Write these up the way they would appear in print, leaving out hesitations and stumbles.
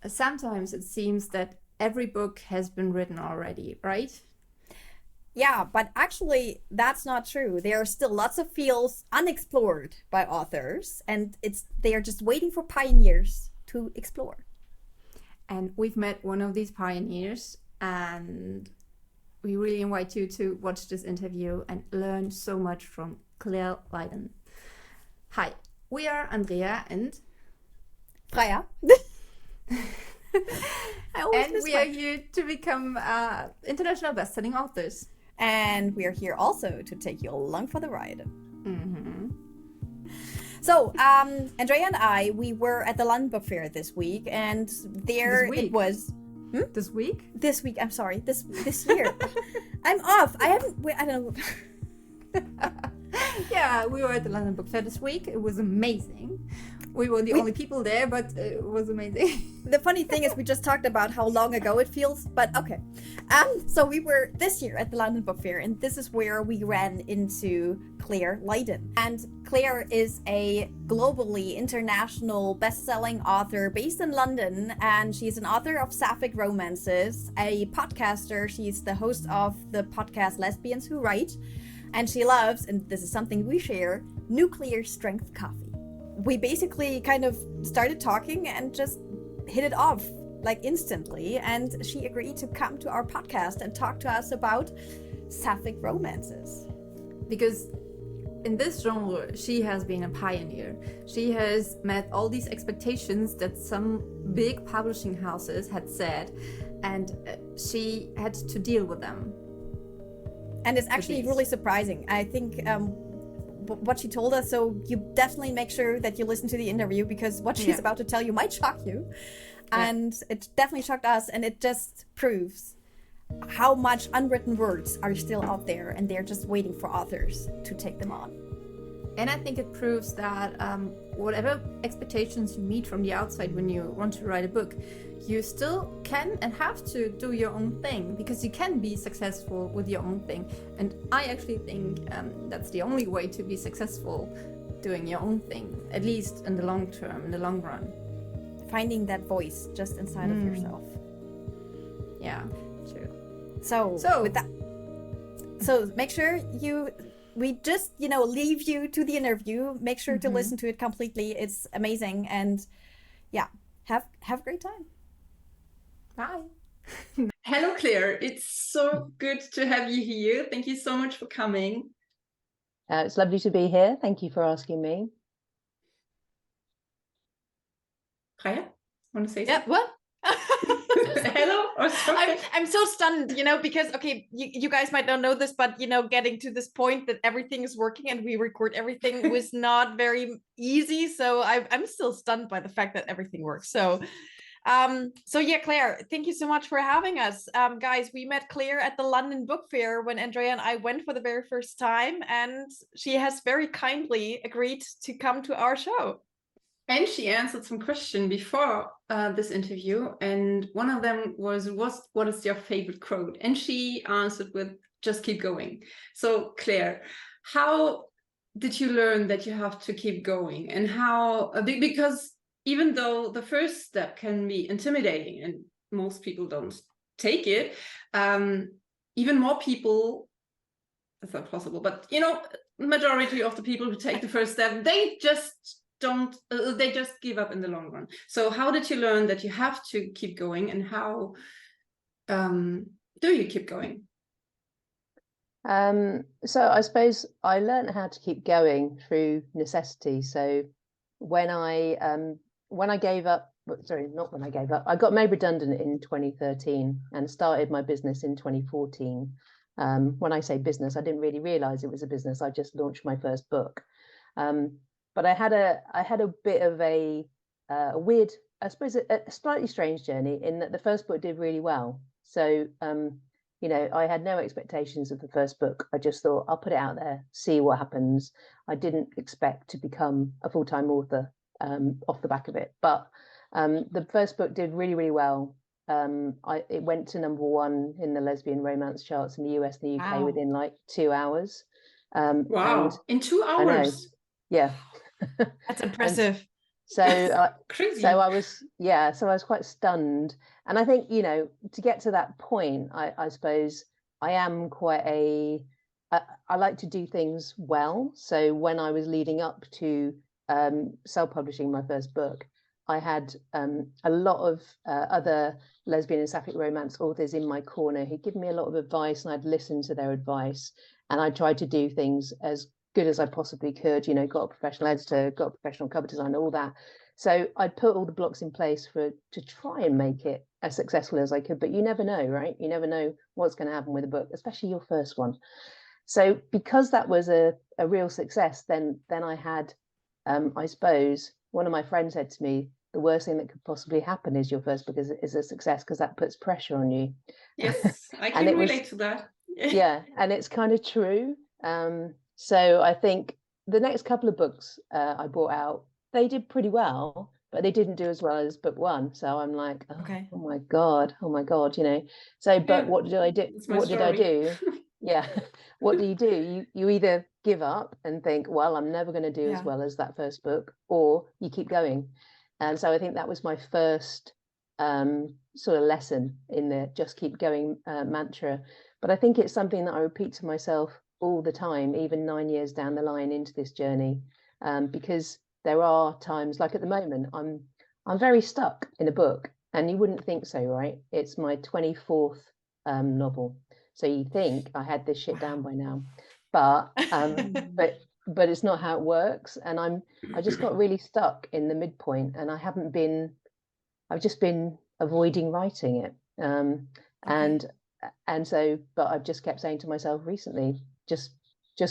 sometimes it seems that every book has been written already, right? Yeah, but actually that's not true. There are still lots of fields unexplored by authors, and they are just waiting for pioneers to explore. And we've met one of these pioneers, and we really invite you to watch this interview and learn so much from Clare Lydon. Hi, we are Andrea and Freya. And we are here to become international best-selling authors. And we are here also to take you along for the ride. Mm-hmm. So, Andrea and I, we were at the London Book Fair this week, and there it was. This week? This week, I'm sorry. This year. I'm off. I don't know. Yeah, we were at the London Book Fair this week. It was amazing. We were the only people there, but it was amazing. The funny thing is we just talked about how long ago it feels, but okay. So we were this year at the London Book Fair, and this is where we ran into Clare Lydon. And Clare is a globally international best-selling author based in London, and she's an author of sapphic romances, a podcaster. She's the host of the podcast Lesbians Who Write, and she loves, and this is something we share, nuclear strength coffee. We basically kind of started talking and just hit it off like instantly, and she agreed to come to our podcast and talk to us about sapphic romances. Because in this genre, she has been a pioneer. She has met all these expectations that some big publishing houses had set, and she had to deal with them. And it's actually really surprising. I think what she told us, so you definitely make sure that you listen to the interview, because what she's about to tell you might shock you. And it definitely shocked us, and it just proves how much unwritten words are still out there, and they're just waiting for authors to take them on. And I think it proves that whatever expectations you meet from the outside when you want to write a book, you still can and have to do your own thing, because you can be successful with your own thing. And I actually think that's the only way to be successful, doing your own thing, at least in the long term, in the long run. Finding that voice just inside of yourself. Yeah, true. So with that, so make sure we just, leave you to the interview. Make sure to listen to it completely. It's amazing. And yeah, have a great time. Bye. Hello, Clare. It's so good to have you here. Thank you so much for coming. It's lovely to be here. Thank you for asking me. Freya, want to say something? Yeah, what? Hello? Or something? I'm so stunned, because, okay, you guys might not know this, but, getting to this point that everything is working and we record everything was not very easy. So I'm still stunned by the fact that everything works. So yeah, Clare, thank you so much for having us. Guys, we met Clare at the London Book Fair when Andrea and I went for the very first time, and she has very kindly agreed to come to our show. And she answered some questions before this interview, and one of them was what is your favorite quote? And she answered with, just keep going. So Clare, how did you learn that you have to keep going? And how, because even though the first step can be intimidating and most people don't take it, even more people, that's not possible, but majority of the people who take the first step, they just give up in the long run. So how did you learn that you have to keep going, and how do you keep going? So I suppose I learned how to keep going through necessity. So when I gave up, I got made redundant in 2013 and started my business in 2014. When I say business, I didn't really realize it was a business. I just launched my first book. But I had a bit of a weird, I suppose, a slightly strange journey in that the first book did really well. So, I had no expectations of the first book. I just thought, I'll put it out there, see what happens. I didn't expect to become a full-time author off the back of it. But the first book did really, really well. It went to #1 in the lesbian romance charts in the US and the UK within like 2 hours. Wow, in 2 hours? Yeah. That's impressive. So Crazy. so I was quite stunned. And I think, you know, to get to that point, I suppose I am quite I like to do things well. So when I was leading up to self-publishing my first book, I had a lot of other lesbian and sapphic romance authors in my corner who'd given me a lot of advice, and I'd listen to their advice, and I tried to do things as good as I possibly could. You know, got a professional editor, got a professional cover designer, all that. So I'd put all the blocks in place to try and make it as successful as I could. But you never know, right? You never know what's going to happen with a book, especially your first one. So because that was a real success, then I had, I suppose, one of my friends said to me, the worst thing that could possibly happen is your first book is a success, because that puts pressure on you. Yes, I can relate to that. Yeah, and it's kind of true. So I think the next couple of books I brought out, they did pretty well, but they didn't do as well as book one. So I'm like, oh my God, you know. So, but what did I do? What did I do? Yeah. What do? You either give up and think, well, I'm never going to do as well as that first book, or you keep going. And so I think that was my first sort of lesson in the just keep going mantra. But I think it's something that I repeat to myself all the time, even 9 years down the line into this journey, because there are times, like at the moment, I'm very stuck in a book, and you wouldn't think so, right? It's my 24th novel. So you think I had this shit down by now, but it's not how it works. And I just got really stuck in the midpoint, and I've just been avoiding writing it. And so, but I've just kept saying to myself recently, just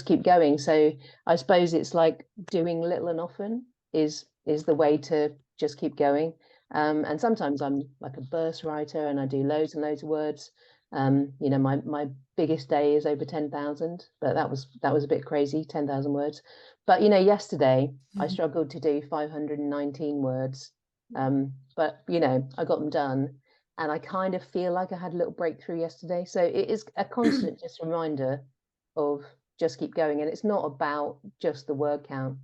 keep going. So I suppose it's like doing little and often is the way to just keep going. And sometimes I'm like a burst writer and I do loads and loads of words. You know, my biggest day is over 10,000, but that was a bit crazy, 10,000 words. But you know, yesterday I struggled to do 519 words. But you know, I got them done, and I kind of feel like I had a little breakthrough yesterday. So it is a constant just reminder of just keep going. And it's not about just the word count,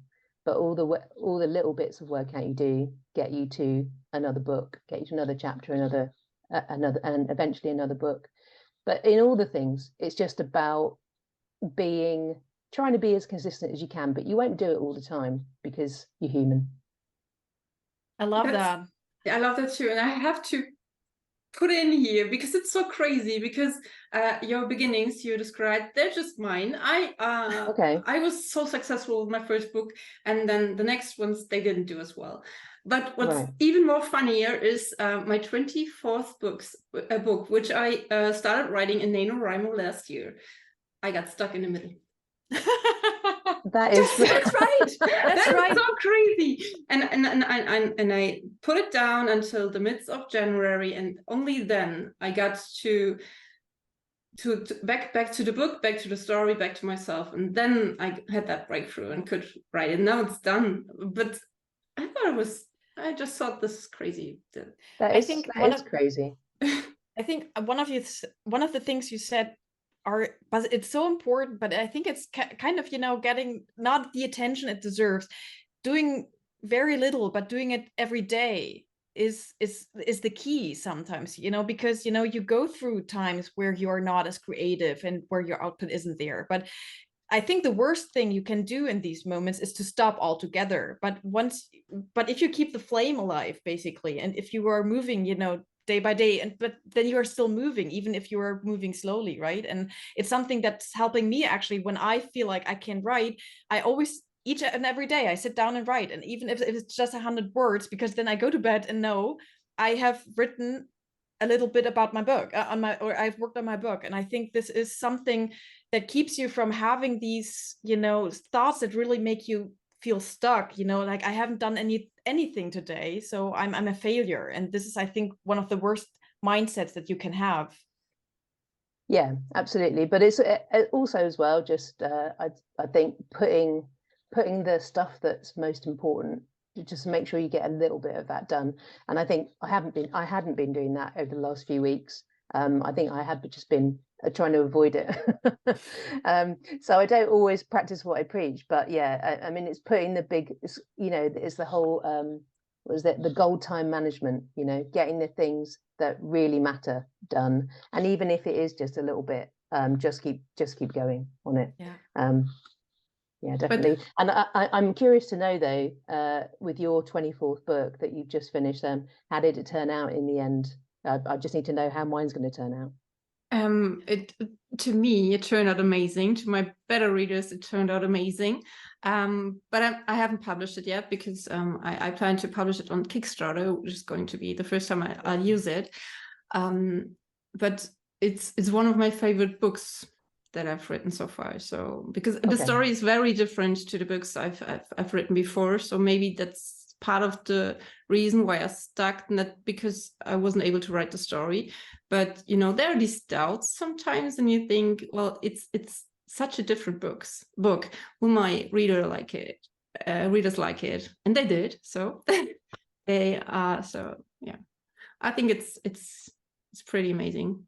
but all the little bits of word count you do get you to another book, get you to another chapter, another, and eventually another book. But in all the things, it's just about trying to be as consistent as you can, but you won't do it all the time because you're human. I love that. I love that too. And I have to put in here because it's so crazy, because your beginnings you described, they're just mine. I was so successful with my first book, and then the next ones, they didn't do as well. But what's even more funnier is my 24th book, which I started writing in NaNoWriMo last year. I got stuck in the middle. That's right. That's right. So crazy. And I put it down until the midst of January, and only then I got to back to the book, back to the story, back to myself, and then I had that breakthrough and could write it. Now it's done. But I just thought this is crazy. That is crazy. I think one of the things you said but it's so important, but I think it's kind of, you know, getting not the attention it deserves. Doing very little, but doing it every day is the key sometimes, you know, because, you know, you go through times where you are not as creative and where your output isn't there. But I think the worst thing you can do in these moments is to stop altogether. But if you keep the flame alive, basically, and if you are moving, you know, day by day, but then you are still moving, even if you are moving slowly, right? And it's something that's helping me actually. When I feel like I can't write, I always, each and every day, I sit down and write. And even if it's just 100 words, because then I go to bed and know I have written a little bit about my book or I've worked on my book. And I think this is something that keeps you from having these, you know, thoughts that really make you feel stuck, you know, like I haven't done anything today, so I'm a failure. And this is, I think, one of the worst mindsets that you can have. Yeah, absolutely. But it's also as well just I think putting the stuff that's most important, just make sure you get a little bit of that done. And I think I hadn't been doing that over the last few weeks. I think I have just been trying to avoid it. So I don't always practice what I preach, but yeah, I mean, it's putting the big, you know, it's the whole, what was it, the goal time management, you know, getting the things that really matter done. And even if it is just a little bit, just keep going on it. Yeah, definitely. And I'm curious to know though, with your 24th book that you've just finished, how did it turn out in the end? I just need to know how mine's going to turn out. To me, it turned out amazing. To my better readers, it turned out amazing. But I haven't published it yet because I plan to publish it on Kickstarter, which is going to be the first time I'll use it. But it's one of my favorite books that I've written so far. So because the story is very different to the books I've written before. So maybe that's part of the reason why I stuck, not because I wasn't able to write the story, but you know, there are these doubts sometimes, and you think, well, it's such a different book. Will my readers like it? And they did. So they are. So yeah, I think it's pretty amazing.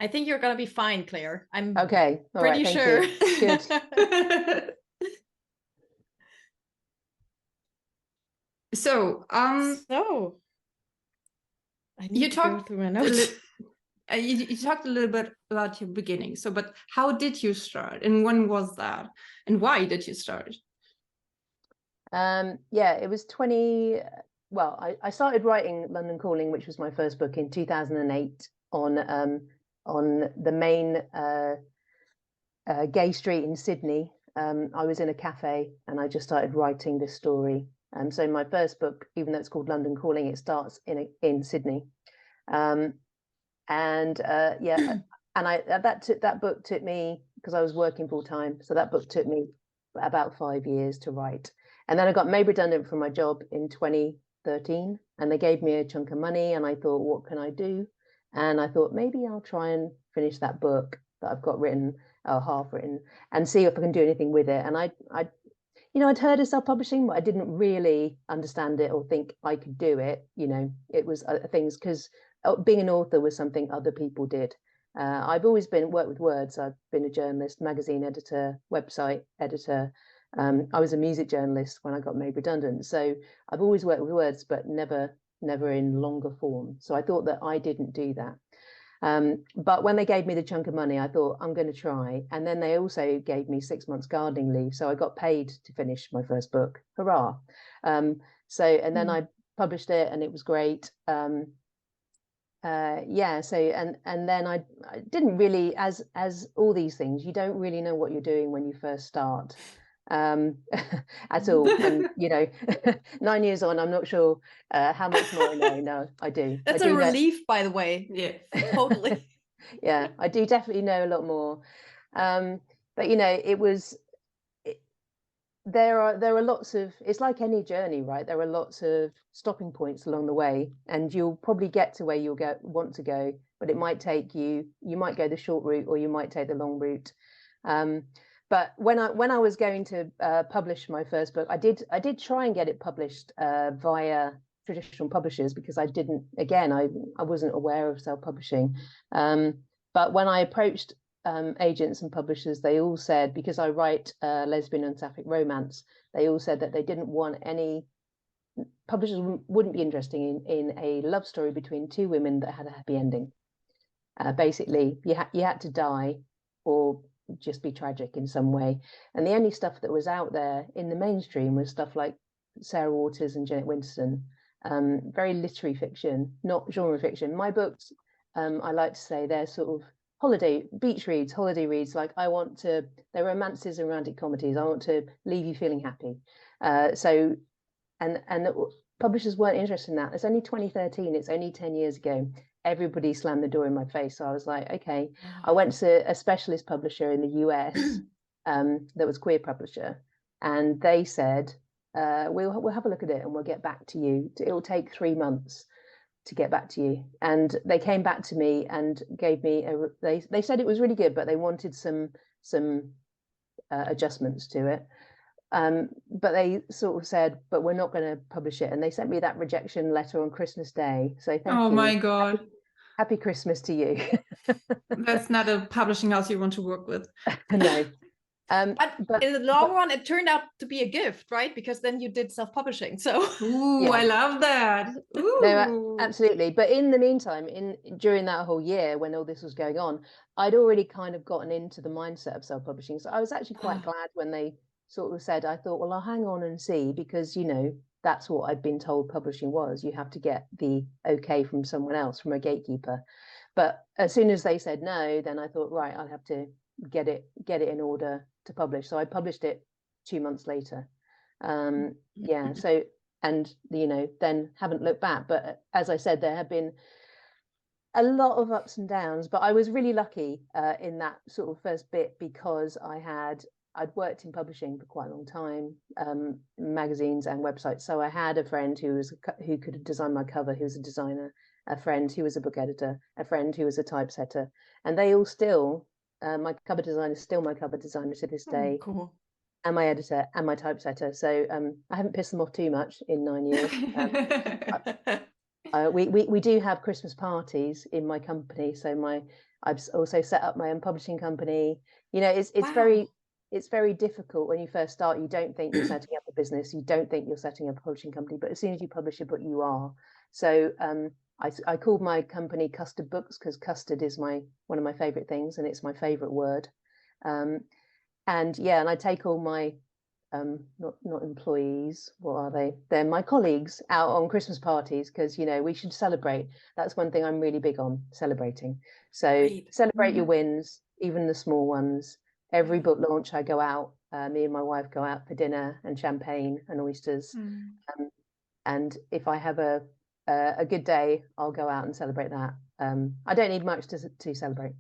I think you're gonna be fine, Claire. I'm pretty sure. Good. So I need you to talked go through my notes. You talked a little bit about your beginning. So, but how did you start, and when was that, and why did you start? Yeah, it was 20. Well, I started writing London Calling, which was my first book, in 2008 on the main gay street in Sydney. I was in a cafe and I just started writing this story. So my first book, even though it's called London Calling, it starts in Sydney. Yeah, and that book took me, because I was working full time, so that book took me about 5 years to write. And then I got made redundant from my job in 2013, and they gave me a chunk of money, and I thought, what can I do? And I thought, maybe I'll try and finish that book that I've got written, half written, and see if I can do anything with it. And I'd heard of self-publishing, but I didn't really understand it or think I could do it. You know, it was things, because being an author was something other people did. I've always worked with words. I've been a journalist, magazine editor, website editor. I was a music journalist when I got made redundant. So I've always worked with words, but never in longer form. So I thought that I didn't do that. But when they gave me the chunk of money, I thought, I'm going to try. And then they also gave me 6 months gardening leave. So I got paid to finish my first book. Hurrah. And then I published it, and it was great. Yeah, so and then I didn't really, as all these things, you don't really know what you're doing when you first start at all. And you know, 9 years on, I'm not sure how much more I know. No, I do. That's a relief, by the way. Yeah, Totally. Yeah, I do definitely know a lot more. But you know, there are lots of, it's like any journey, right? There are lots of stopping points along the way, and you'll probably get to where you'll want to go, but it might take you might go the short route, or you might take the long route. But when I was going to publish my first book, I did try and get it published via traditional publishers, because I wasn't aware of self-publishing. But when I approached agents and publishers, they all said, because I write lesbian and sapphic romance, they all said that they didn't want any publishers wouldn't be interested in a love story between two women that had a happy ending. Basically, you had to die or just be tragic in some way. And the only stuff that was out there in the mainstream was stuff like Sarah Waters and Janet Winterson, very literary fiction, not genre fiction. My books, I like to say, they're sort of beach reads, holiday reads. Like, they're romances and romantic comedies. I want to leave you feeling happy. And publishers weren't interested in that. It's only 2013. It's only 10 years ago. Everybody slammed the door in my face. So I was like, okay. I went to a specialist publisher in the US that was queer publisher, and they said, we'll have a look at it and we'll get back to you. It will take 3 months to get back to you. And they came back to me and gave me they said it was really good, but they wanted some adjustments to it. But they sort of said, but we're not going to publish it. And they sent me that rejection letter on Christmas Day. So thank you. Oh my God. Happy Christmas to you. That's not a publishing house you want to work with. No. But in the long run, it turned out to be a gift, right? Because then you did self-publishing. So Ooh, Yeah. I love that. Ooh. No, absolutely. But in the meantime, during that whole year when all this was going on, I'd already kind of gotten into the mindset of self-publishing. So I was actually quite glad when they sort of said, I thought, well, I'll hang on and see, because, you know, that's what I'd been told publishing was. You have to get the okay from someone else, from a gatekeeper. But as soon as they said no, then I thought, right, I'll have to get it in order to publish. So I published it 2 months later. Yeah, so, and, you know, then haven't looked back. But as I said, there have been a lot of ups and downs, but I was really lucky in that sort of first bit, because I'd worked in publishing for quite a long time, magazines and websites. So I had a friend who could design my cover, who was a designer, a friend who was a book editor, a friend who was a typesetter, and they all still, my cover designer is still my cover designer to this day. cool. And my editor and my typesetter. So I haven't pissed them off too much in 9 years. We do have Christmas parties in my company. So I've also set up my own publishing company. You know, it's Wow. it's very difficult when you first start. You don't think you're setting up a business. You don't think you're setting up a publishing company. But as soon as you publish a book, you are. So I called my company Custard Books, because custard is one of my favorite things, and it's my favorite word. And yeah, and I take all my not employees, what are they? They're my colleagues out on Christmas parties, because, you know, we should celebrate. That's one thing I'm really big on, celebrating. So Great. celebrate your wins, even the small ones. Every book launch I go out, me and my wife go out for dinner and champagne and oysters. And if I have a good day, I'll go out and celebrate that. I don't need much to celebrate.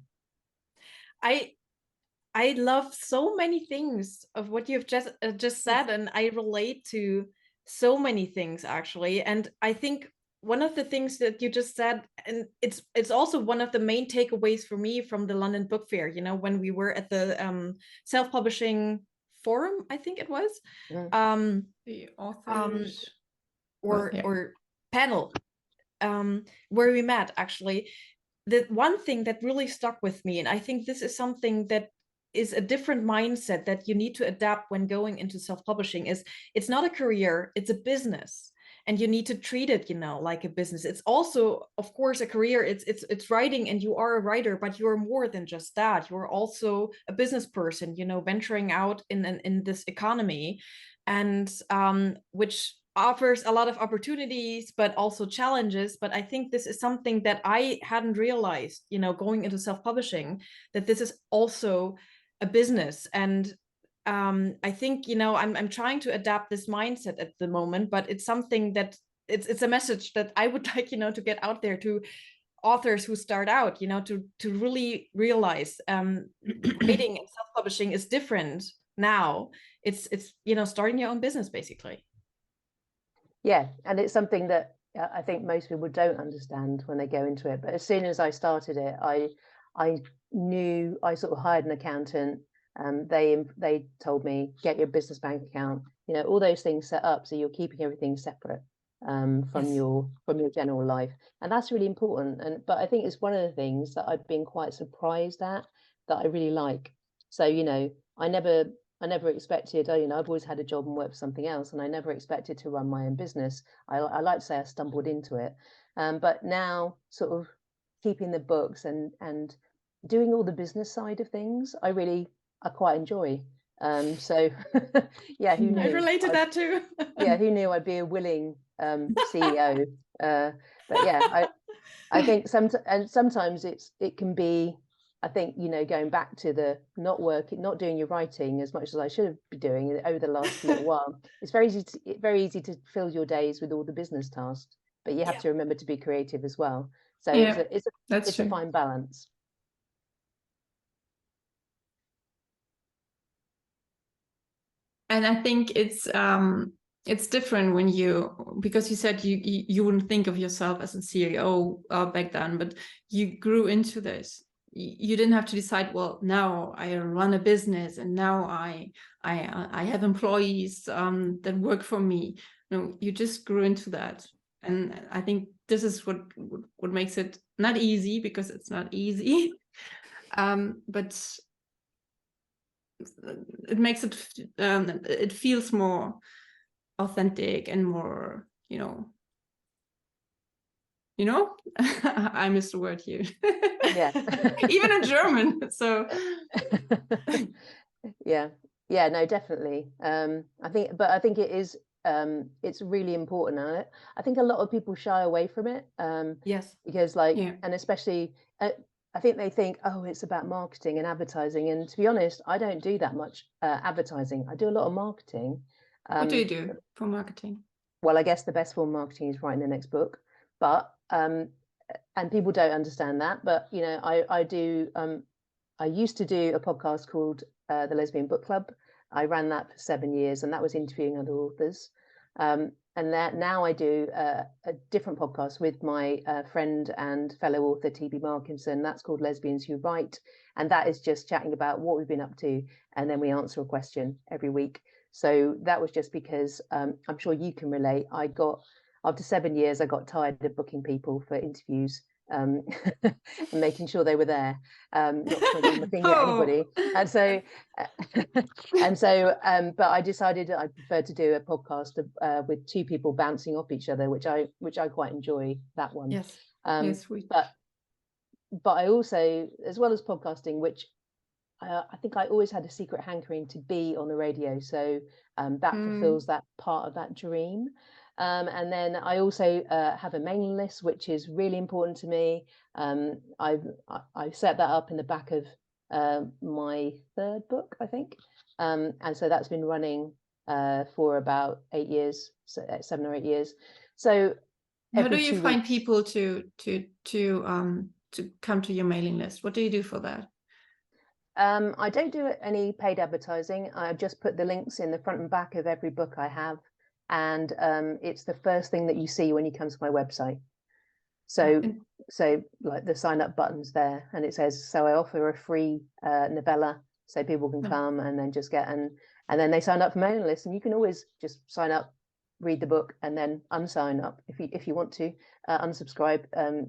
I love so many things of what you've just said, and I relate to so many things, actually. And I think one of the things that you just said, and it's also one of the main takeaways for me from the London Book Fair, you know, when we were at the self-publishing forum, I think it was, The authors or panel, where we met, actually. The one thing that really stuck with me, and I think this is something that is a different mindset that you need to adapt when going into self-publishing, is it's not a career, it's a business, and you need to treat it, you know, like a business. It's also, of course, a career. It's writing, and you are a writer, but you're more than just that. You're also a business person, you know, venturing out in this economy, and which offers a lot of opportunities, but also challenges. But I think this is something that I hadn't realized, you know, going into self-publishing, that this is also a business. And I think, you know, I'm trying to adapt this mindset at the moment, but it's something that it's a message that I would like, you know, to get out there to authors who start out, you know, to really realize writing and self-publishing is different now. It's you know, starting your own business, basically. Yeah, and it's something that I think most people don't understand when they go into it. But as soon as I started it, I knew, I sort of hired an accountant. They told me, get your business bank account, you know, all those things set up, so you're keeping everything separate from your general life, and that's really important. But I think it's one of the things that I've been quite surprised at, that I really like. So, you know, I never expected, you know, I've always had a job and worked for something else, and I never expected to run my own business. I like to say I stumbled into it, but now sort of keeping the books and doing all the business side of things, I quite enjoy. So yeah, who knew? I relate to that too. Yeah, who knew I'd be a willing CEO? But yeah, I think sometimes it can be. I think, you know, going back to the not doing your writing as much as I should be doing over the last little while. It's very easy to fill your days with all the business tasks, but you have to remember to be creative as well. So Yeah, it's a fine balance. And I think it's different when because you said you wouldn't think of yourself as a CEO back then, but you grew into this. You didn't have to decide, well, now I run a business and now I have employees that work for me. No, you just grew into that. And I think this is what makes it not easy, because it's not easy, but it makes it it feels more authentic and more, I missed the word here. Yeah. Even in German. So yeah, no, definitely. I think it is, it's really important. And I think a lot of people shy away from it, yes, because and especially I think they think, oh, it's about marketing and advertising, and to be honest, I don't do that much advertising. I do a lot of marketing. What do you do for marketing? Well, I guess the best form of marketing is writing the next book, but and people don't understand that, but I do. I used to do a podcast called The Lesbian Book Club. I ran that for 7 years, and that was interviewing other authors. And now I do a different podcast with my friend and fellow author TB Markinson. That's called Lesbians Who Write, and that is just chatting about what we've been up to, and then we answer a question every week. So that was just because I'm sure you can relate. After 7 years, I got tired of booking people for interviews. And making sure they were there, not pointing my finger at anybody, but I decided I prefer to do a podcast with two people bouncing off each other, which I quite enjoy, that one. Yes. But I also, as well as podcasting, which I think I always had a secret hankering to be on the radio, so that fulfills that part of that dream. And then I also have a mailing list, which is really important to me. I've set that up in the back of my third book, I think, and so that's been running for about 8 years, 7 or 8 years. So how do you find people to come to your mailing list? What do you do for that? I don't do any paid advertising. I just put the links in the front and back of every book I have. And it's the first thing that you see when you come to my website. So like the sign up button's there, and it says, so I offer a free novella, so people can come and then just get, and then they sign up for mailing list, and you can always just sign up, read the book, and then unsign up if you want to unsubscribe.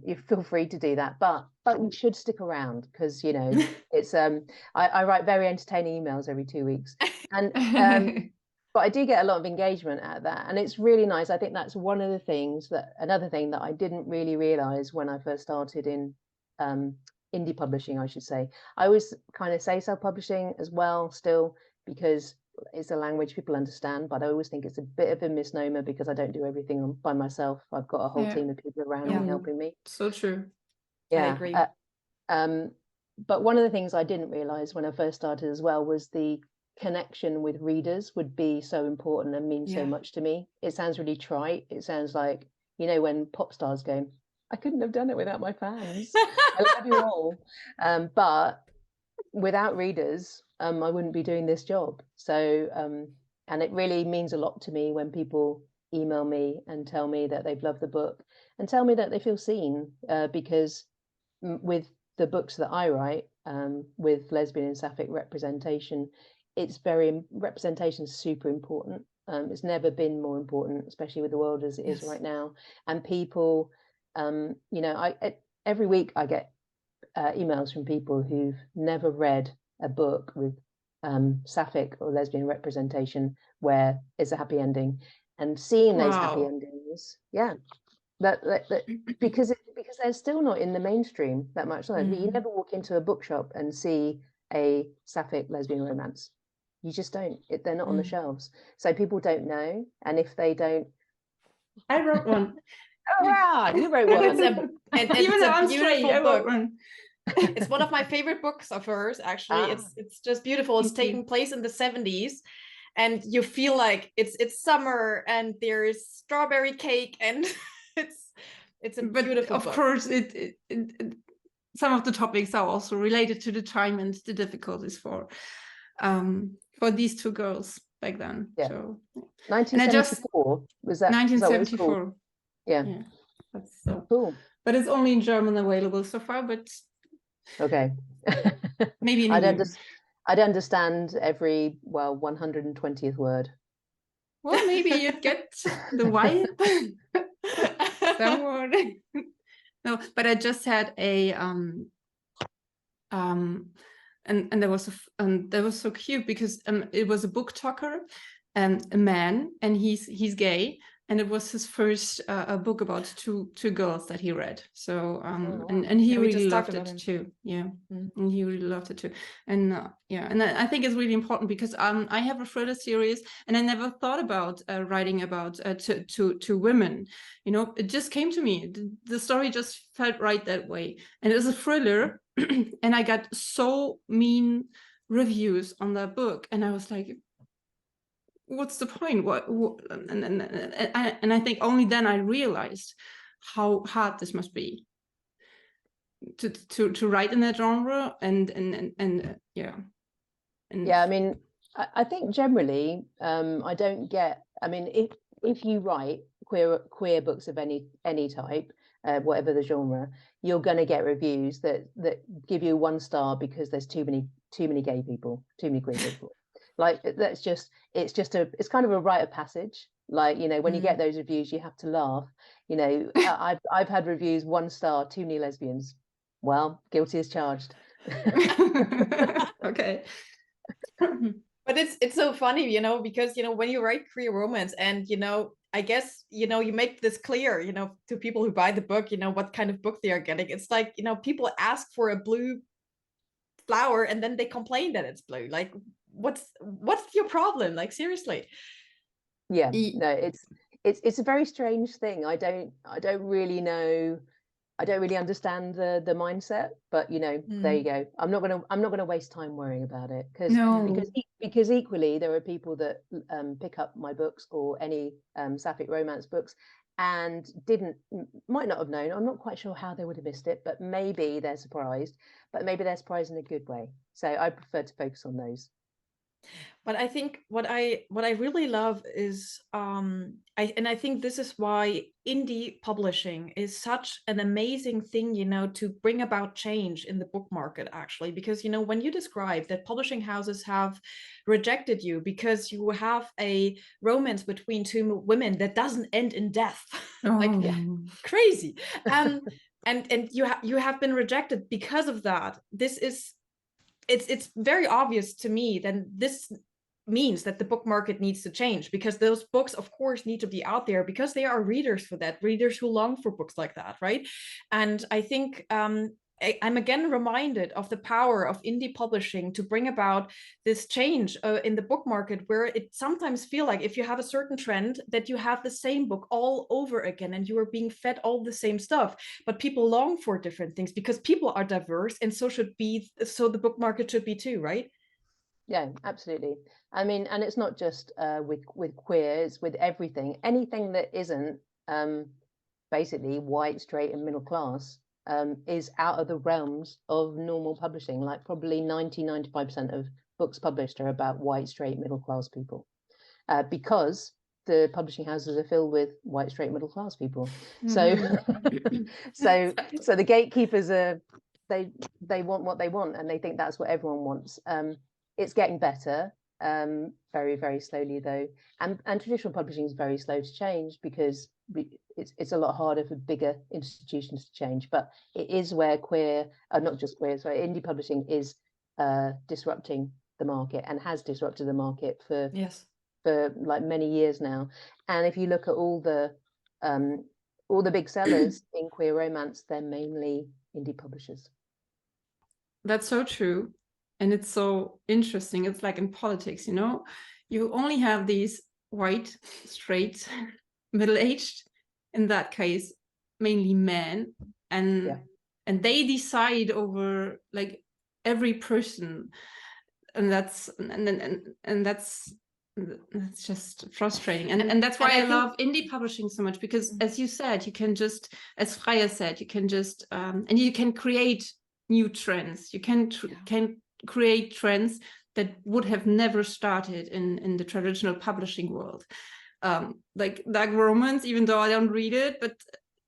You feel free to do that, but you should stick around, because it's I write very entertaining emails every 2 weeks, and but I do get a lot of engagement out of that, and it's really nice. I think that's another thing that I didn't really realize when I first started in indie publishing, I should say. I always kind of say self-publishing as well still, because it's a language people understand, but I always think it's a bit of a misnomer, because I don't do everything by myself. I've got a whole team of people around me helping me. So true. Yeah, I agree. But one of the things I didn't realize when I first started as well was the connection with readers would be so important and mean so much to me. It sounds really trite. It sounds like, when pop stars go, I couldn't have done it without my fans. I love you all. But without readers, I wouldn't be doing this job. So, and it really means a lot to me when people email me and tell me that they've loved the book and tell me that they feel seen, because with the books that I write, with lesbian and sapphic representation, representation is super important. It's never been more important, especially with the world as it is right now. And people, every week I get emails from people who've never read a book with sapphic or lesbian representation where it's a happy ending, and seeing those happy endings, because they're still not in the mainstream that much. You never walk into a bookshop and see a sapphic lesbian romance. You just don't. They're not on the shelves, so people don't know. And if they don't, I wrote one. Oh, wow, you wrote one. It's a beautiful book. It's one of my favorite books of hers, actually. It's just beautiful. It's taking place in the 70s, and you feel like it's summer, and there's strawberry cake, and it's a beautiful book. Of course, it some of the topics are also related to the time and the difficulties for these two girls back then. Yeah. So 1974 was that? 1974. Yeah. That's so cool. But it's only in German available so far. But okay. Maybe I'd understand every 120th word. Well, maybe you'd get the vibe. Somewhat. No, but I just had a and there was that was so cute because it was a book talker, a man, and he's gay, and it was his first a book about two girls that he read. So wow. and he Yeah, we really just talked loved about it him. too. Yeah, Mm. and he really loved it too. And yeah, and I think it's really important because I have a thriller series, and I never thought about writing about to women. You know, it just came to me. The story just felt right that way, and it was a thriller. And I got so mean reviews on that book, and I was like, what's the point? What and I think only then I realized how hard this must be to write in that genre. And yeah. And Yeah, I mean, I think generally, I don't get. I mean, if you write queer books of any type, whatever the genre, you're going to get reviews that give you 1 star because there's too many gay people, too many queer people. Like it's kind of a rite of passage. Like, you know, when you get those reviews, you have to laugh. You know, I've had reviews 1 star, too many lesbians. Well, guilty as charged. Okay. But it's so funny, you know, because, you know, when you write queer romance and, you know, I guess, you know, you make this clear, you know, to people who buy the book, you know, what kind of book they are getting. It's like, you know, people ask for a blue flower and then they complain that it's blue. Like, what's your problem? Like, seriously. Yeah, no, it's a very strange thing. I don't really know. I don't really understand the mindset, but you know, there you go. I'm not gonna waste time worrying about it No. because equally there are people that pick up my books or any sapphic romance books and might not have known. I'm not quite sure how they would have missed it, but maybe they're surprised. But maybe they're surprised in a good way. So I prefer to focus on those. But I think what I really love is I think this is why indie publishing is such an amazing thing, you know, to bring about change in the book market, actually, because, you know, when you describe that publishing houses have rejected you because you have a romance between 2 women that doesn't end in death, like crazy, and you have been rejected because of that. This is it's very obvious to me that this means that the book market needs to change, because those books of course need to be out there because they are readers for that, readers who long for books like that, right? And I think I'm again reminded of the power of indie publishing to bring about this change in the book market, where it sometimes feel like if you have a certain trend that you have the same book all over again and you are being fed all the same stuff, but people long for different things because people are diverse, and so the book market should be too, right? Yeah, absolutely. I mean, and it's not just with queer, it's with everything. Anything that isn't basically white, straight, and middle class is out of the realms of normal publishing. Like probably 95% of books published are about white, straight, middle class people, because the publishing houses are filled with white, straight, middle class people. So, so the gatekeepers they want what they want, and they think that's what everyone wants. It's getting better, very, very slowly though, and traditional publishing is very slow to change because it's a lot harder for bigger institutions to change. But it is where not just queer, sorry, indie publishing is disrupting the market and has disrupted the market for like many years now. And if you look at all the big sellers in queer romance, they're mainly indie publishers. That's so true. And it's so interesting. It's like in politics, you know, you only have these white, straight, middle-aged, in that case, mainly men, and they decide over like every person, and that's just frustrating. And that's why I love indie publishing so much, because as you said, you can just, as Freya said, you can just and you can create new trends. You can create trends that would have never started in the traditional publishing world, like dark romance, even though I don't read it, but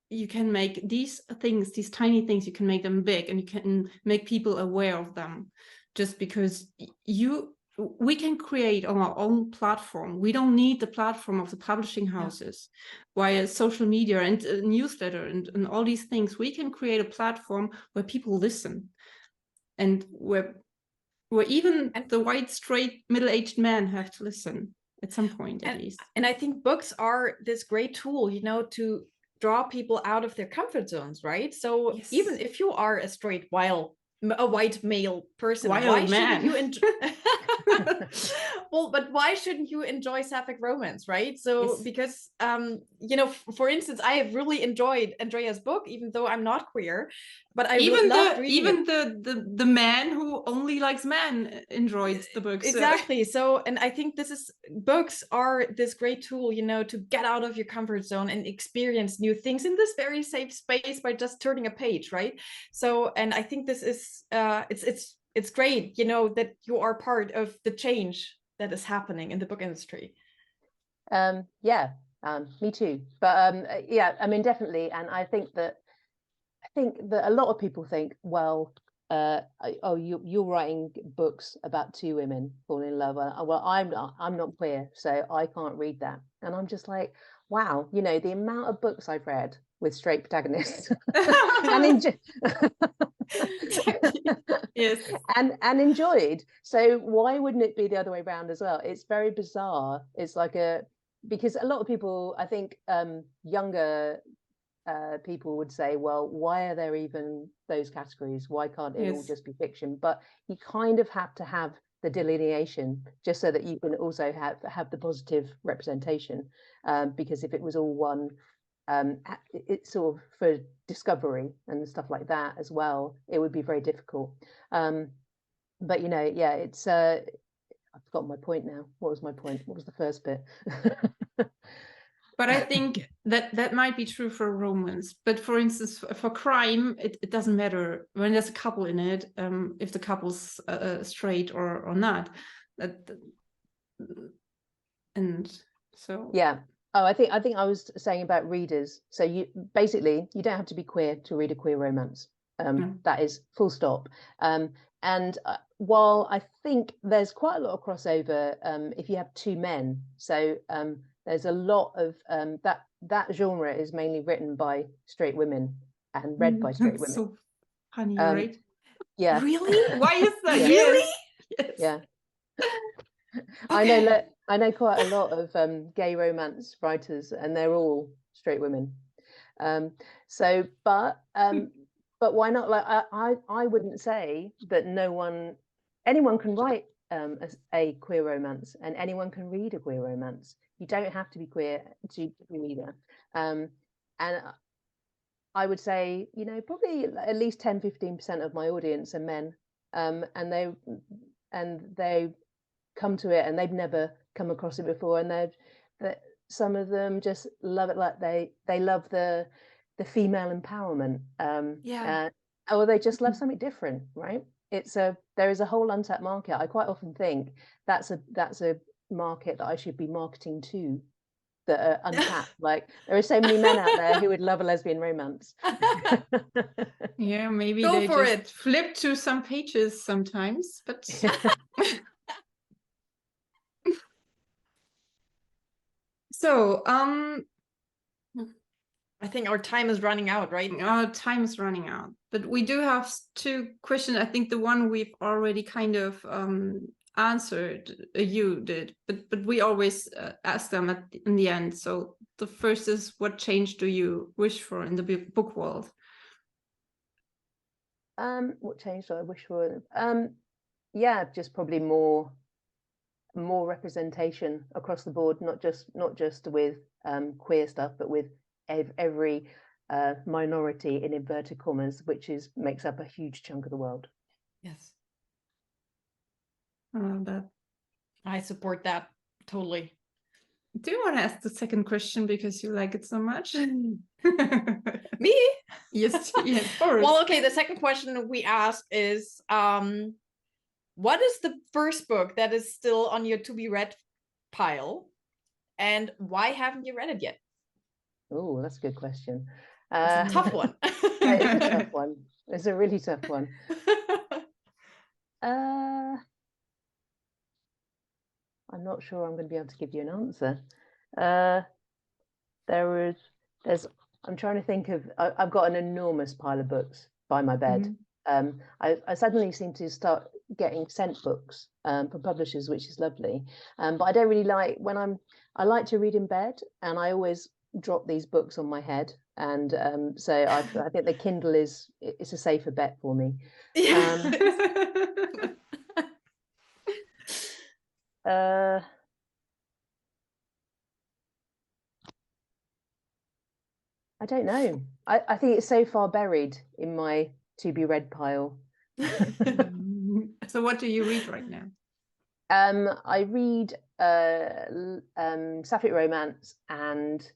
you can make these things, these tiny things, you can make them big, and you can make people aware of them just because you we can create our own platform. We don't need the platform of the publishing houses via social media and newsletter and all these things. We can create a platform where people listen, and where even the white, straight, middle-aged men have to listen at some point, at least. And I think books are this great tool, you know, to draw people out of their comfort zones, right? So even if you are a straight, a white male person, why shouldn't you enjoy? Well, but why shouldn't you enjoy sapphic romance, right? So because you know, for instance, I have really enjoyed Andrea's book, even though I'm not queer, but I love reading the man who only likes men enjoys the books. Exactly. So, and I think books are this great tool, you know, to get out of your comfort zone and experience new things in this very safe space by just turning a page, right? So, and I think this is it's great, you know, that you are part of the change that is happening in the book industry. Me too. But yeah, I mean, definitely. And I think that a lot of people think, well, oh, you're writing books about two women falling in love. Well, I'm not queer, so I can't read that. And I'm just like, wow, you know, the amount of books I've read with straight protagonists yes, and enjoyed. So why wouldn't it be the other way around as well? It's very bizarre. It's like because a lot of people, I think, younger people would say, well, why are there even those categories? Why can't it all just be fiction? But you kind of have to have the delineation just so that you can also have the positive representation, because if it was all one, it's sort of for discovery and stuff like that as well, it would be very difficult. But you know, yeah, it's I've forgotten my point now. What was my point? What was the first bit? But I think that might be true for romance. But for instance, for crime, it doesn't matter when there's a couple in it, if the couple's straight or not. And so yeah. Oh, I think I was saying about readers. So you don't have to be queer to read a queer romance. That is full stop. And while I think there's quite a lot of crossover if you have two men, so there's a lot of that genre is mainly written by straight women and read by straight women. So funny, right? Yeah. Really? Why is that? Yeah. Really? Yes. Yeah. Okay. I know quite a lot of gay romance writers, and they're all straight women. But why not? Like I wouldn't say that anyone can write a queer romance, and anyone can read a queer romance. You don't have to be queer to read it. And I would say, you know, probably at least 10-15% of my audience are men, and they come to it and they've never come across it before, and some of them just love it, like they love the female empowerment, or they just love something different, right? There is a whole untapped market. I quite often think that's a market that I should be marketing to, that are untapped. Like, there are so many men out there who would love a lesbian romance. Yeah, maybe Go they for just it. flip to some pages sometimes, but so I think our time is running out, right? our time is running out, but we do have two questions. I think the one we've already kind of answered, you did, but we always ask them in the end. So the first is, what change do you wish for in the book world? What change do I wish for? Yeah, just probably more representation across the board, not just with queer stuff, but with every minority in inverted commas, which makes up a huge chunk of the world. Yes. I support that totally. Do you want to ask the second question because you like it so much? Me? Yes, of course. Well, okay, the second question we asked is, what is the first book that is still on your to be read pile, and why haven't you read it yet? Oh, that's a good question. It's a tough one. It's a tough one. It's a really tough one. I'm not sure I'm going to be able to give you an answer. I'm trying to think of, I've got an enormous pile of books by my bed. I suddenly seem to start getting sent books from publishers, which is lovely. But I don't really like I like to read in bed, and I always drop these books on my head. And so I think the Kindle it's a safer bet for me. I don't know. I think it's so far buried in my to be read pile. So what do you read right now? I read sapphic romance and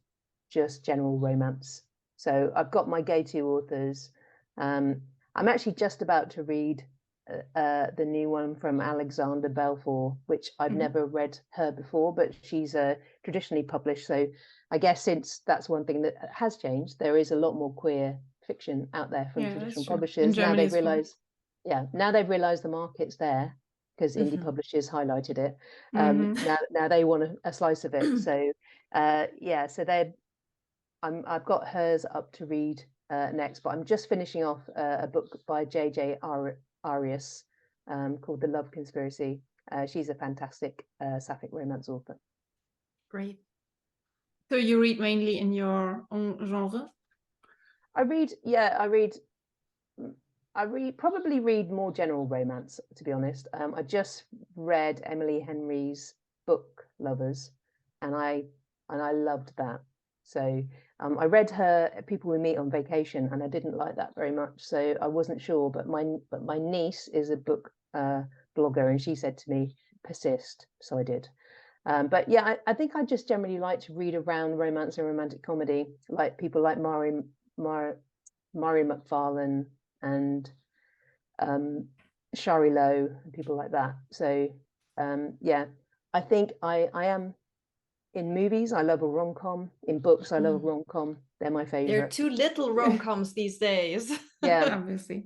just general romance. So I've got my go-to authors. I'm actually just about to read the new one from Alexandra Belfour, which I've never read her before, but she's traditionally published. So I guess since that's one thing that has changed, there is a lot more queer fiction out there from traditional publishers. Now they've realized, now they've realized the market's there because indie publishers highlighted it. Now they want a slice of it. So so I've got hers up to read next, but I'm just finishing off a book by J.J. Arias called The Love Conspiracy. She's a fantastic sapphic romance author. Great. So you read mainly in your own genre? I probably read more general romance, to be honest. I just read Emily Henry's book Lovers, and I loved that. So I read her People We Meet on Vacation, and I didn't like that very much. So I wasn't sure, but my niece is a book blogger, and she said to me, persist. So I did. But yeah, I think I just generally like to read around romance and romantic comedy, like people like Mari McFarlane and Shari Lowe and people like that. So I think I am in movies. I love a rom-com. In books, I love a rom-com. They're my favorite. There are too little rom-coms these days. Yeah, obviously.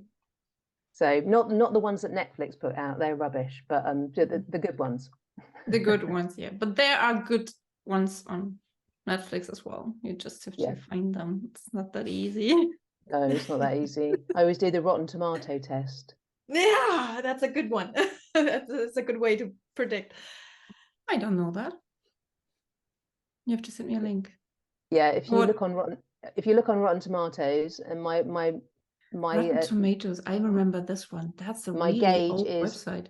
So not the ones that Netflix put out. They're rubbish, but the good ones. The good ones, yeah. But there are good ones on Netflix as well. You just have to find them. It's not that easy. No, it's not that easy. I always do the Rotten Tomato test. Yeah, that's a good one. That's a good way to predict. I don't know that. You have to send me a link. Yeah, if you look on Rotten Tomatoes, and my Rotten Tomatoes, I remember this one. That's a really gauge old is website.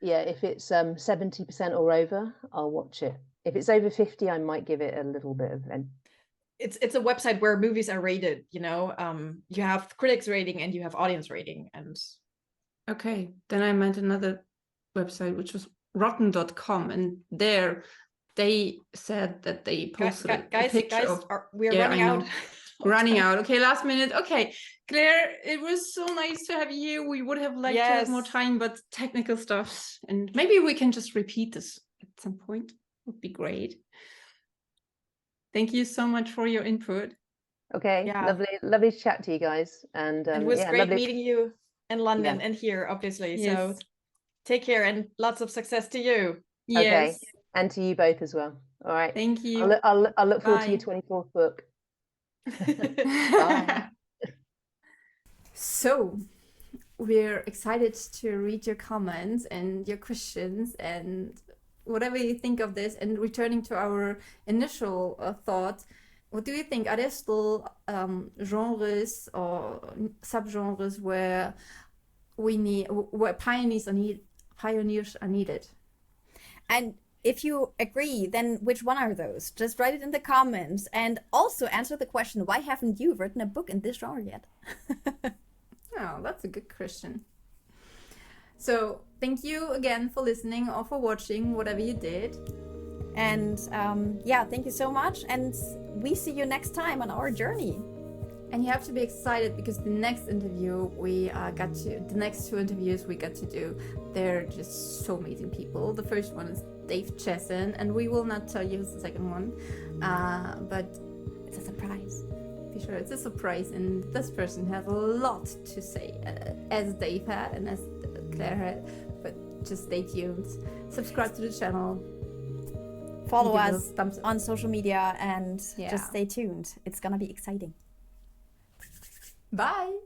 Yeah, if it's 70% or over, I'll watch it. If it's over 50, I might give it a little bit of an. It's a website where movies are rated, you know. You have critics rating and you have audience rating. And okay, then I meant another website, which was rotten.com, and there they said that they posted a picture of we're running out. Running out. Okay, last minute. Okay, Claire, it was so nice to have you. We would have liked to have more time, but technical stuff, and maybe we can just repeat this at some point. Would be great. Thank you so much for your input. Okay, lovely to chat to you guys, and it was great meeting you in London and here, obviously. Yes. So take care and lots of success to you. Yes, okay. And to you both as well. All right. Thank you. I'll look forward to your 24th book. Bye. So we're excited to read your comments and your questions and whatever you think of this. And returning to our initial thought, what do you think? Are there still genres or subgenres where pioneers are needed? And if you agree, then which one are those? Just write it in the comments, and also answer the question, why haven't you written a book in this genre yet? Oh, that's a good question. So thank you again for listening or for watching, whatever you did. And thank you so much. And we see you next time on our journey. And you have to be excited because the next interview the next two interviews we got to do, they're just so amazing people. The first one is Dave Chesson, and we will not tell you who's the second one, but it's a surprise. Be sure it's a surprise, and this person has a lot to say, as Dave had and as Claire had. But just stay tuned, subscribe to the channel, follow give it a us thumbs up. on social media and Yeah. just stay tuned. It's gonna be exciting. Bye.